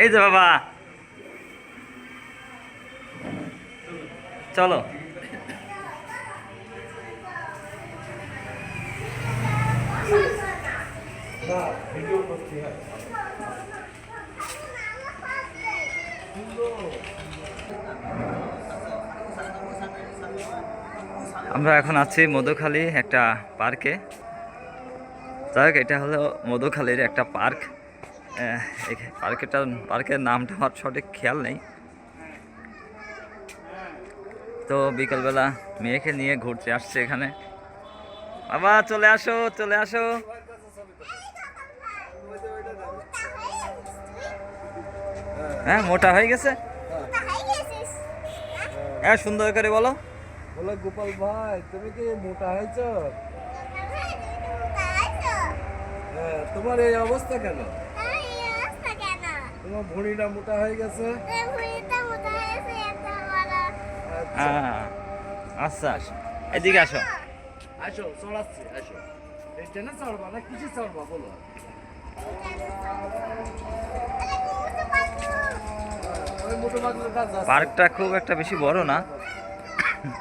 এই যে বাবা, চলো। আমরা এখন আছি মধুখালী একটা পার্কে। যাই হোক, এটা হলো মধুখালীর একটা পার্ক। পার্কের নামটা আমার সঠিক খেয়াল নেই। তো বিকালবেলা মেয়েকে নিয়ে ঘুরতে আসছে এখানে। বাবা চলে আসো, চলে আসো। হ্যাঁ, মোটা হয়ে গেছে। হ্যাঁ, সুন্দর করে বলো। বলো গোপাল ভাই, তুমি কি মোটা হয়েছো? হ্যাঁ, তোমার এই অবস্থা কেন? তোমার ভুঁড়িটা মোটা হয়ে গেছে। আচ্ছা, এদিকে আসো। আসো, চড়াচ্ছি, আসো। এইটা না চড়বা না কিছু চড়বা বলো। পার্কটা খুব একটা বেশি বড় না,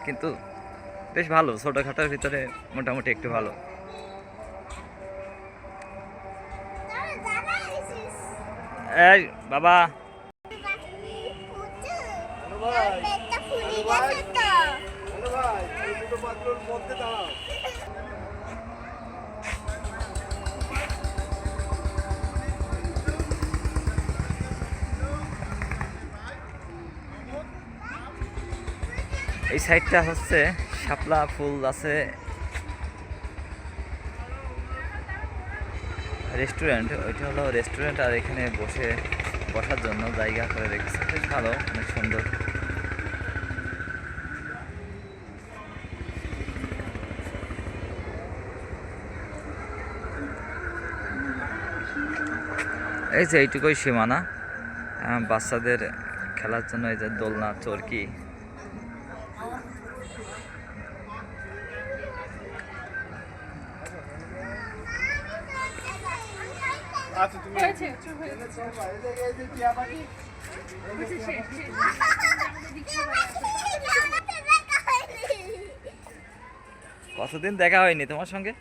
কিন্তু বেশ ভালো। ছোটখাটোর ভিতরে মোটামুটি একটু ভালো। এই বাবা, এই সাইডটা হচ্ছে শাপলা ফুল আছে, রেস্টুরেন্ট। ওইটা হলো রেস্টুরেন্ট, আর এখানে বসার জন্য জায়গা করে রেখেছে। বেশ ভালো, অনেক সুন্দর। এই যে এইটুকুই সীমানা। বাচ্চাদের খেলার জন্য এই যে দোলনা, চরকি। কতদিন দেখা হয়নি তোমার সঙ্গে?